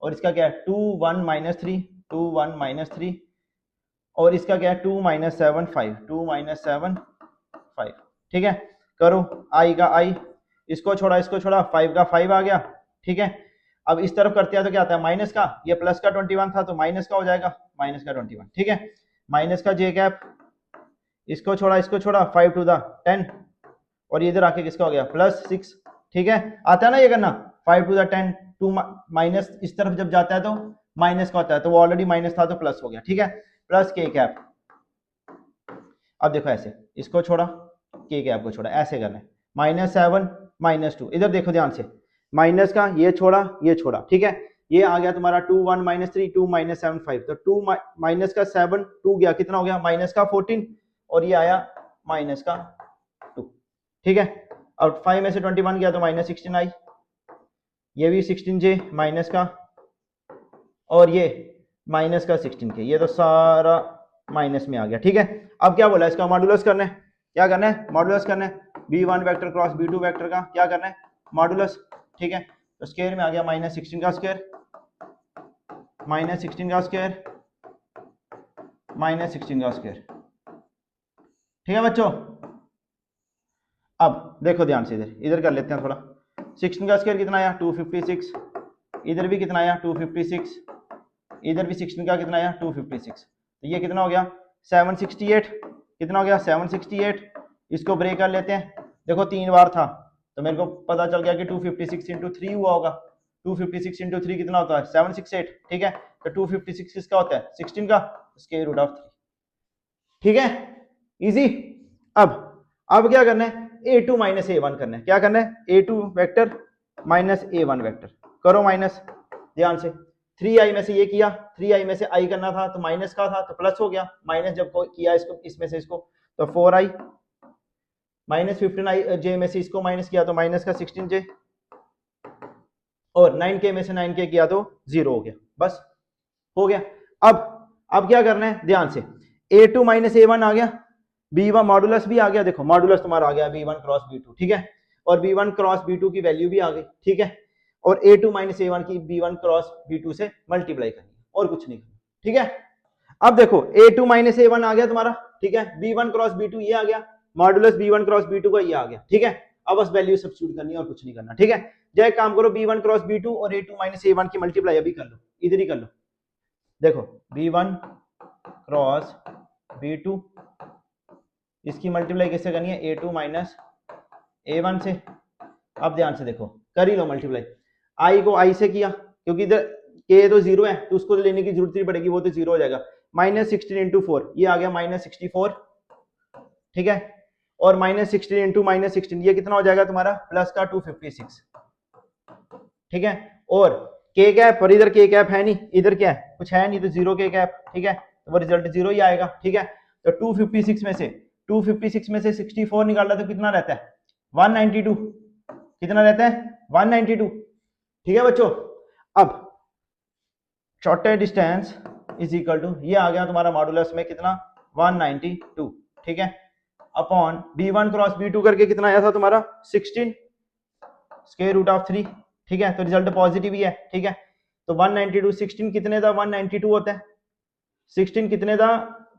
Speaker 1: और इसका क्या है 2 1 माइनस 3 2 1 माइनस 3, और इसका क्या है 2 माइनस 7 5 2 माइनस 7 5, ठीक है। करो आई का आई, इसको छोड़ा 5 का 5 आ गया, ठीक है। अब इस तरफ करते हैं तो क्या आता है माइनस का, ये प्लस का 21 था तो माइनस का हो जाएगा, माइनस का 21, ठीक है। माइनस का जे कैप, इसको छोड़ा 5 टू द 10, और ये इधर आके किसका हो गया प्लस 6, ठीक है। आता है ना ये करना, 5 टू द 10, 2 माइनस इस तरफ जब जाता है तो माइनस का होता है, तो वो ऑलरेडी माइनस था तो प्लस हो गया, ठीक है, प्लस के कैप। अब देखो ऐसे, इसको छोड़ा के कैप को छोड़ा, ऐसे करना है, -7 -2, इधर देखो ध्यान से, माइनस का ये छोड़ा, ठीक है। ये आ गया तुम्हारा 2 1 -3 2 -7 5, तो 2 माइनस का 7 2 गया, कितना हो गया माइनस का 14, और ये आया माइनस का 2, ठीक है। और 5 में से 21 गया तो -16 आई, ये भी 16j माइनस का, और ये माइनस का 16k, ये तो सारा माइनस में आ गया, ठीक है। अब क्या बोला, इसका मॉडुलस करना है, क्या करना है, मॉडुलस करना है, b1 vector cross b2 vector का क्या करना है, मॉडुलस, ठीक है। तो स्क्वायर में आ गया -16 का स्क्वायर, -16 का स्क्वायर, -16 का स्क्वायर, ठीक है बच्चों। अब देखो ध्यान से, इधर कर लेते हैं थोड़ा, 16 का स्क्वायर कितना आया 256, इधर भी कितना आया 256, इधर भी 16 का कितना आया 256, तो ये कितना हो गया 768, कितना हो गया 768। इसको ब्रेक कर लेते हैं, देखो 3 बार था तो मेरे को पता चल गया कि 256 इंटू 3 हुआ होगा, 256 इंटू 3 कितना होता है 768, ठीक है। तो 256 किसका होता है 16 का, स्क्वायर रूट ऑफ 3, ठीक है, इजी। अब क्या करना है, a2 माइनस a1 करना है, क्या करना है a2 vector minus a1 vector, करो माइनस, ध्यान से 3i में से ये किया, 3i में से i करना था तो माइनस का था तो प्लस हो गया, माइनस जब किया इसको इसमें से इसको, तो 4i -15j में से इसको माइनस किया तो माइनस का 16j, और 9k में से 9k किया तो 0 हो गया, बस हो गया। अब क्या करना है ध्यान से, a2 माइनस a1 आ गया, b1 मॉडुलस भी आ गया, देखो मॉडुलस तुम्हारा आ गया b1 क्रॉस b2, ठीक है, और b1 क्रॉस b2 की वैल्यू भी आ गई, ठीक है, और a2 माइनस a1 की b1 क्रॉस b2 से मल्टीप्लाई करनी है और कुछ नहीं करना, ठीक है। अब देखो a2 माइनस a1 आ गया तुम्हारा, ठीक है, b1 क्रॉस b2 ये आ गया, मॉडुलस b1 क्रॉस b2 का ये आ गया, ठीक है। अब बस वैल्यू सब्स्टिट्यूट करनी है और कुछ नहीं करना, ठीक है। जो एक काम करो, b1 क्रॉस b2 और a2 माइनस a1 की मल्टीप्लाई अभी कर लो, इधर ही कर लो, देखो b1 क्रॉस b2 इसकी मल्टीप्लाई किससे करनी है, a2 माइनस a1 से। अब ध्यान से देखो, कर ही लो मल्टीप्लाई, i को i से किया, क्योंकि इधर k तो 0 है तो उसको लेने की जरूरत नहीं पड़ेगी, वो तो 0 हो जाएगा, -16 इंटू 4 ये आ गया -64, ठीक है, और -16 इंटू -16 ये कितना हो जाएगा तुम्हारा, प्लस का 256, ठीक है, और k कैप, और इधर k कैप है नहीं, इधर क्या है, कुछ है नहीं, तो 0 k कैप, ठीक है, तो वो रिजल्ट 0 ही आएगा, ठीक है। तो 256 में से 64 निकाला तो कितना रहता है, 192, कितना रहता है 192, ठीक है बच्चों। अब shortest distance is equal to, ये आ गया तुम्हारा मॉडुलस में कितना 192, ठीक है, अपॉन b1 क्रॉस b2 करके कितना आया था तुम्हारा 16 स्क्वायर रूट ऑफ 3, ठीक है, तो रिजल्ट पॉजिटिव ही है, ठीक है। तो 192 16 कितने था 192 होता है, 16 कितने था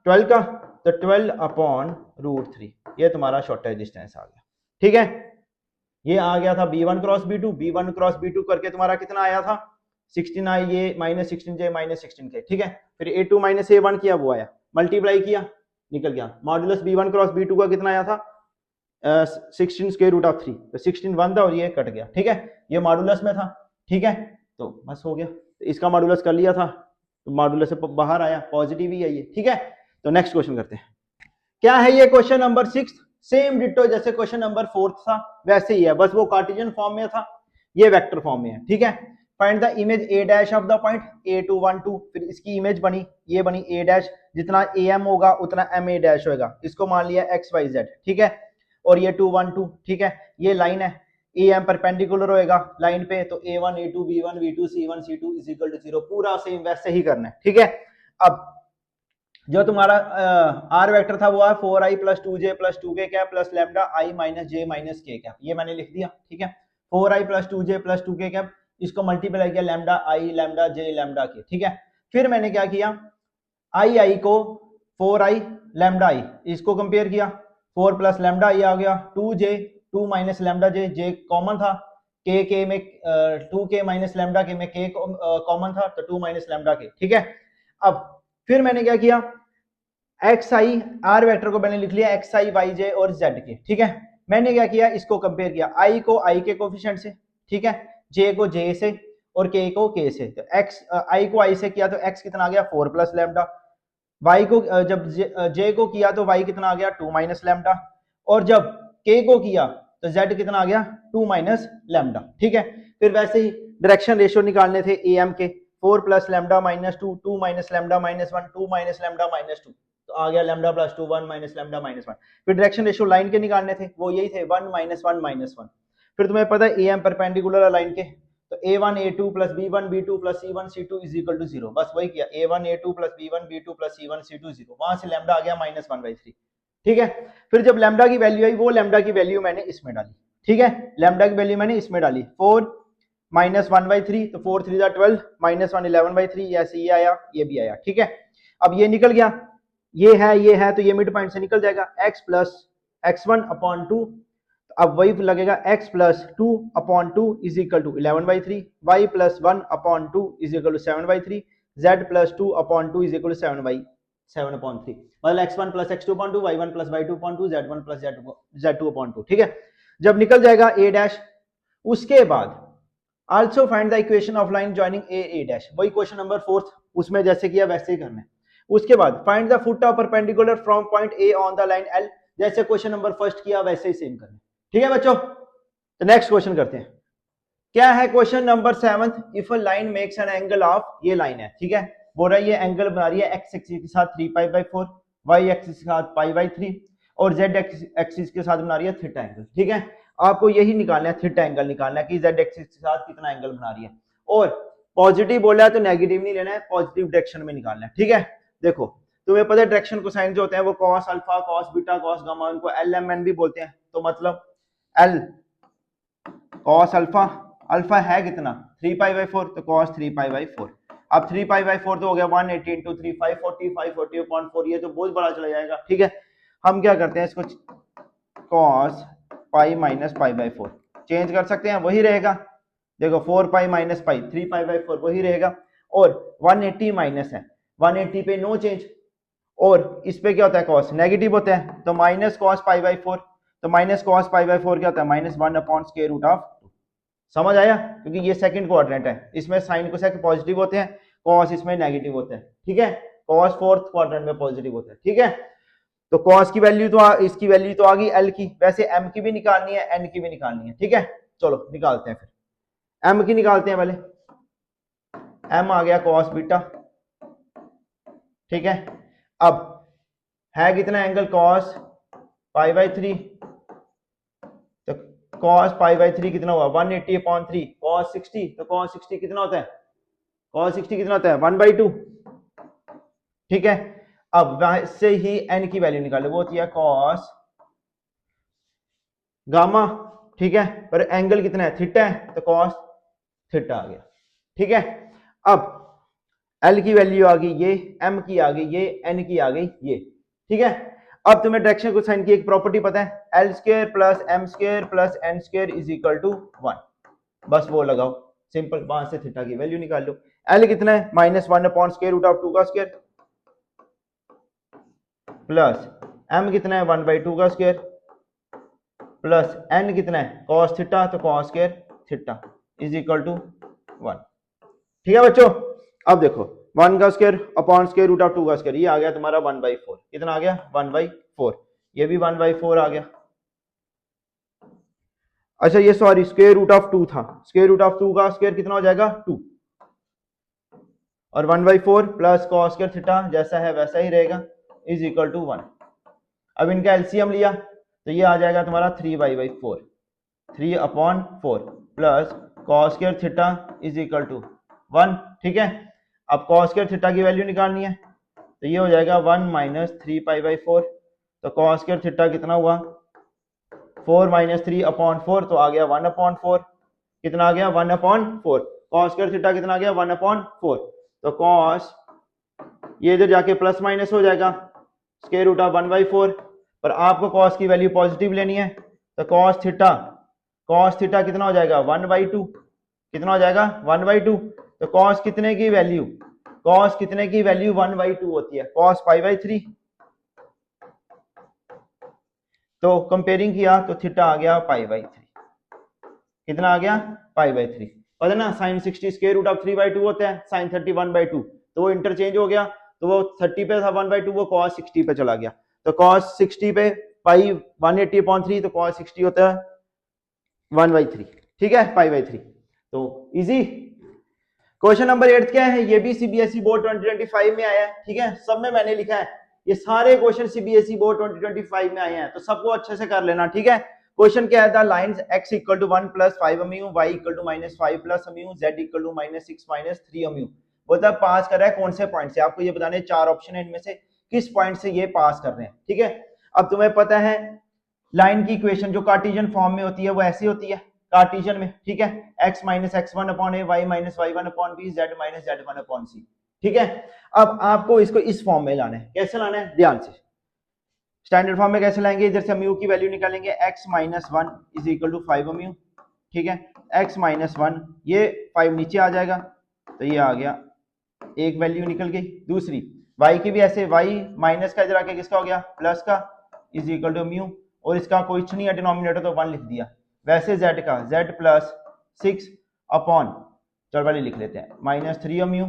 Speaker 1: 12 का, तो 12 अपॉन रूट 3, ये तुम्हारा शॉर्टेस्ट डिस्टेंस आ गया, ठीक है। ये आ गया था b1 क्रॉस b2 करके तुम्हारा कितना आया था 16 आई, ये -16j -16k, ठीक है। फिर a2 माइनस a1 किया, वो आया, मल्टीप्लाई किया, निकल गया, मॉडुलस b1 क्रॉस b2 का कितना आया था 16 स्क्वायर रूट ऑफ 3, तो 16 1 था और ये कट गया, ठीक है, ये मॉडुलस में था, ठीक है, तो बस हो गया, तो इसका मॉडुलस कर लिया था, तो मॉडुलस से बाहर आया, पॉजिटिव ही है ये, ठीक है। तो नेक्स्ट क्वेश्चन करते हैं, क्या है ये क्वेश्चन नंबर 6, सेम डिटो जैसे क्वेश्चन नंबर 4 था वैसे ही है, बस वो कार्टेशियन फॉर्म में था, ये वेक्टर फॉर्म में है, ठीक है। Find the image a dash of the point a2 1 2, फिर इसकी इमेज बनी, ये बनी a डैश, जितना am होगा उतना ma डैश होगा, इसको मान लिया xyz, ठीक है, और ये 2 1 2, ठीक है, ये लाइन है, am परपेंडिकुलर होएगा लाइन पे, तो a1 a2 b1 b2 c1 c2 is equal to 0, पूरा सेम वैसे ही करना है, ठीक है। अब जो तुम्हारा आर वेक्टर था वो है 4i plus 2j plus 2k cap plus lambda i minus j minus k cap, ये मैंने लिख दिया, ठीक है, 4i plus 2j plus 2k cap, इसको मल्टीप्लाई किया lambda i lambda j lambda k, ठीक है। फिर मैंने क्या किया, i को 4i लैम्डा i, इसको कंपेयर किया, 4 प्लस लैम्डा i आ गया, 2j 2 minus lambda j common था, k में 2k माइनस लैम्डा k में k कॉमन था, तो 2 माइनस लैम्डा k, ठीक है। अब फिर मैंने क्या किया, xi आर वेक्टर को मैंने लिख लिया xi yj और zk, ठीक है। मैंने क्या किया, इसको कंपेयर किया, i को i के कोफिशिएंट से, ठीक है, j को j से और k को k से, तो i को i से किया तो x कितना आ गया 4 प्लस लैम्डा, y को जब j को किया तो y कितना आ गया 2 माइनस लैम्डा, और जब k को किया तो z कितना आ गया 2 माइनस लैम्डा, ठीक है। फिर वैसे ही डायरेक्शन रेशियो निकालने थे am के, 4 plus lambda minus 2 2 minus lambda minus 1 2 minus lambda minus 2, तो आ गया lambda plus 2 1 minus lambda minus 1। फिर डायरेक्शन रेशियो लाइन के निकालने थे, वो यही थे 1 माइनस 1 माइनस 1। फिर तुम्हें पता है am परपेंडिकुलर लाइन के, तो a1 a2 plus b1 b2 plus c1 c2 is equal to 0, बस वही किया, a1 a2 plus b1 b2 plus c1 c2 0, वहां से लैम्डा आ गया -1/3, ठीक है। फिर जब लैम्डा की वैल्यू आई, वो लैम्डा की वैल्यू मैंने इसमें डाली, ठीक है, लैम्डा की वैल्यू मैंने इसमें डाली, 4 माइनस 1/3, तो 4 3 12 माइनस 1 11/3, ऐसे ये आया, ये भी आया, ठीक है। अब ये निकल गया, ये है तो ये मिड पॉइंट से निकल जाएगा, x प्लस x1 अपॉन 2, अब वही लगेगा x plus 2 upon 2 is equal to 11/3, y plus 1 upon 2 is equal to 7/3, z plus 2 upon 2 is equal to 7/7/3, मतलब x1 plus x2 upon 2, y1 plus y2 upon 2, z1 plus z2 upon 2, ठीक है। जब निकल जाएगा a dash, उसके बाद also find the equation of line joining a dash, वही question number 4 उसमें जैसे किया वैसे ही करना है। उसके बाद find the foot of perpendicular from point a on the line l, जैसे क्वेश्चन नंबर फर्स्ट किया वैसे ही सेम करना है, ठीक है बच्चों। तो नेक्स्ट क्वेश्चन करते हैं, क्या है question number 7, if a line makes an angle of, ये लाइन है, ठीक है, बोल रहा है ये एंगल बना रही है x एक्सिस के साथ 3π/4, y एक्सिस के साथ π/3, और जेड एक्सिस के साथ बना रही है थीटा एंगल। ठीक है, आपको यही निकालना है, थीटा एंगल निकालना है कि जेड एक्सिस के साथ कितना एंगल बना रही है। और पॉजिटिव बोला है तो नेगेटिव नहीं लेना है, पॉजिटिव डायरेक्शन में निकालना है। ठीक है, देखो तुम्हें पता है डायरेक्शन कोसाइन जो होते हैं वो cos alpha, cos beta, cos gamma, उनको एल एम एन भी बोलते हैं। तो मतलब एल कॉस अल्फा, अल्फा है कितना 3π/4, तो कॉस 3π/4। अब 3π/4 तो हो गया 180 इंटू 3 540, 540/4, ये तो बहुत बड़ा चला जाएगा। ठीक है, हम क्या करते हैं इसको कॉस पाई माइनस π/4 चेंज कर सकते हैं, वही रहेगा। देखो 4π माइनस पाई 3π/4 वही रहेगा। और 180 माइनस है, 180 पे नो चेंज। और इस पे क्या होता है कॉस नेगेटिव होता है, तो माइनस कॉस π/4, तो माइनस कॉस π/4 क्या होता है -1/√2। समझ आया, क्योंकि ये सेकंड क्वाड्रेंट है, इसमें साइन कोसेक पॉजिटिव होते हैं, कॉस इसमें नेगेटिव होता है। ठीक है, कॉस फोर्थ क्वाड्रेंट में पॉजिटिव होता है। ठीक है, तो कॉस की वैल्यू तो इसकी वैल्यू तो आ गई एल की, वैसे एम की भी निकालनी है, एन की भी निकालनी है। ठीक है, चलो निकालते हैं, फिर एम की निकालते हैं पहले। एम आ गया कॉस बीटा। ठीक है, अब है कितना एंगल कॉस π/3, तो कॉस π/3 कितना हुआ 180/3, कॉस 60, तो कॉस 60 कितना होता है, कॉस 60 कितना होता है 1/2। ठीक है, अब वैसे ही एन की वैल्यू निकालो, वो होती है कॉस गामा। ठीक है, पर एंगल कितना है थीटा है, तो कॉस थीटा आ गया। ठीक है, अब एल की वैल्यू आ गई ये, एम की आ गई ये, एन की आ गई ये। ठीक है, अब तुम्हें डायरेक्शन कोसाइन की एक प्रॉपर्टी पता है, L square plus M square plus N square is equal to 1। बस वो लगाओ, सिंपल, वहां से थीटा की वैल्यू निकाल लो। एल कितना है -1/√2 का स्क्वायर, प्लस एम कितना है 1/2 का स्क्वायर, प्लस एन कितना है कॉस थीटा, तो cos square theta is equal to 1। ठीक है बच्चों, अब देखो 1 का स्क्वायर अपॉन √2 का स्क्वायर, ये आ गया तुम्हारा 1/4। कितना आ गया 1/4, ये भी 1/4 आ गया। अच्छा ये सॉरी √2 था, √2 का स्क्वायर कितना हो जाएगा 2, और 1/4 प्लस कॉस स्क्वायर थीटा जैसा है वैसा ही रहेगा इज इक्वल टू 1। अब इनका एलसीएम लिया तो ये आ जाएगा तुम्हारा 3/4, 3/4 plus cos square theta is equal to 1। ठीक है, अब कॉस स्क्वायर थीटा की वैल्यू निकालनी है, तो ये हो जाएगा 1 - 3π/4, तो कॉस स्क्वायर थीटा कितना हुआ 4 - 3/4, तो आ गया 1/4। कितना आ गया 1/4, कॉस स्क्वायर थीटा कितना आ गया 1/4, तो कॉस ये इधर जाके प्लस माइनस हो जाएगा √1/4, पर आपको कॉस की वैल्यू पॉजिटिव लेनी है, तो कॉस थीटा कितना हो जाएगा 1/2। कितना हो जाएगा 1/2, तो कॉस कितने की वैल्यू, कॉस कितने की वैल्यू 1/2 होती है, कॉस π/3। तो कंपेयरिंग किया तो थीटा आ गया π/3। कितना आ गया π/3, पता ना साइन 60 √3/2 होता है, साइन 30 1/2, तो वो इंटरचेंज हो गया, तो वो 30 पे था 1/2, वो cos 60 पे चला गया, तो cos 60 पे पाई 180/3, तो cos 60 होता है 1/3। ठीक है, π/3। तो इजी। क्वेश्चन नंबर 8 क्या है, ये भी सीबीएसई बोर्ड 2025 में आया है। ठीक है, सब में मैंने लिखा है, ये सारे क्वेश्चन सीबीएसई बोर्ड 2025 में आए हैं, तो सबको अच्छे से कर लेना। ठीक है, क्वेश्चन क्या है, the lines x = 1 + 5 mu, y = -5 + mu, z = -6 - 3 mu। बोलता है पास कर रहा है कौन से पॉइंट से, आपको ये बताने 4 ऑप्शन है, इनमें से किस पॉइंट से ये पास कर रहे हैं। ठीक है, अब तुम्हें पता है लाइन की इक्वेशन जो कार्टेशियन फॉर्म में होती है वो ऐसी होती है कार्टेशियन में। ठीक है, x - x1/a, y - y1/b, z - z1/c। ठीक है, अब आपको इसको इस फॉर्म में लाना है, कैसे लाना है ध्यान से, स्टैंडर्ड फॉर्म में कैसे लाएंगे, इधर से म्यू की वैल्यू निकालेंगे, x - 1 = 5 म्यू। ठीक है, x - 1, ये 5 नीचे आ जाएगा, तो ये आ गया, एक वैल्यू निकल गई। दूसरी y की भी ऐसे, y माइनस का इधर आके किसका हो गया प्लस का इज इक्वल टू म्यू, और इसका कुछ नहीं है डिनोमिनेटर, तो 1 लिख दिया। वैसे z का z + 6 अपॉन, चल वाले लिख लेते हैं -3 म्यू।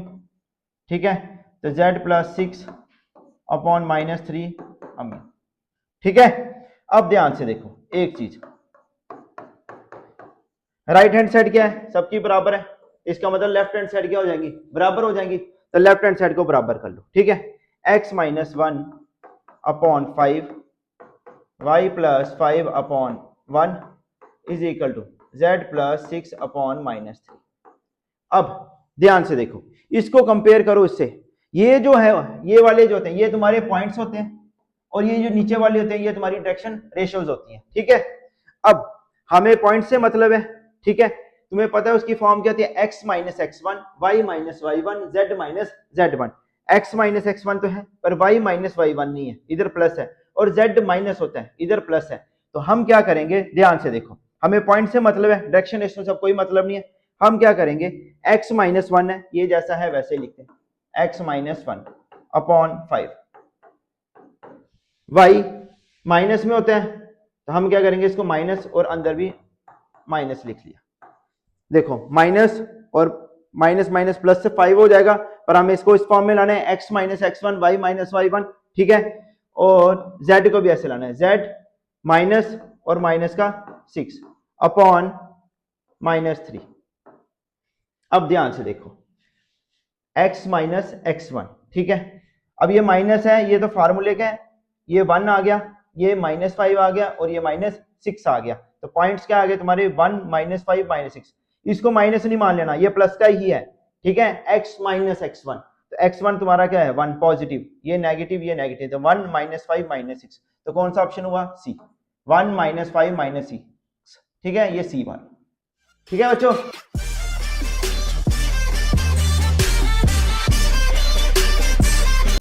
Speaker 1: ठीक है, तो z + 6 अपॉन -3 म्यू। ठीक है, अब ध्यान से देखो एक चीज, राइट हैंड साइड क्या है सबकी बराबर है, इसका मतलब लेफ्ट हैंड साइड क्या हो जाएंगी बराबर हो जाएंगी, तो लेफ्ट हैंड साइड को बराबर कर लो। ठीक है, x - 1 upon 5 y plus 5 upon 1 is equal to z plus 6 upon -3। अब ध्यान से देखो, इसको कंपेयर करो इससे। ये जो है, ये वाले जो होते हैं ये तुम्हारे पॉइंट्स होते हैं, और ये जो नीचे वाले होते हैं ये तुम्हारी डायरेक्शन रेशियोज होती हैं, ठीक है। अब हमें पॉइंट से मतलब है, ठीक है। तुम्हें पता है उसकी फॉर्म क्या होती है, x minus x1, y minus y1, z minus z1। x minus x1 तो है, पर y माइनस y1 नहीं है, इधर प्लस है, और z माइनस होता है, इधर प्लस है। तो हम क्या करेंगे, ध्यान से देखो, हमें पॉइंट से मतलब है, डायरेक्शन रेशियो से कोई मतलब नहीं है। हम क्या करेंगे, x माइनस 1 है, ये जैसा है वैसे ही लिखते हैं, x minus 1 upon 5। y minus में होता है, तो हम क्या करेंगे, इसको माइनस और अंदर भी माइनस लिख लिया। देखो माइनस और माइनस माइनस प्लस से 5 हो जाएगा, पर हमें इसको इस फॉर्म में लाना है, x minus x1, y minus y1, ठीक है। और z को भी ऐसे लाना है, z माइनस और माइनस का 6 अपॉन -3। अब ध्यान से देखो, x माइनस x1, ठीक है। अब ये माइनस है, ये तो फार्मूले का है, ये 1 आ गया, ये -5 आ गया, और ये -6 आ गया। तो पॉइंट्स क्या आ गए तुम्हारे, 1 -5 -6। इसको माइनस नहीं मान लेना, ये प्लस का ही है, ठीक है। x माइनस x1, तो x1 तुम्हारा क्या है, 1 पॉजिटिव, ये नेगेटिव, तो 1 -5 -6, तो कौन सा ऑप्शन हुआ, सी, 1 -5 -6, ठीक है, ये सी बार, ठीक है बच्चों।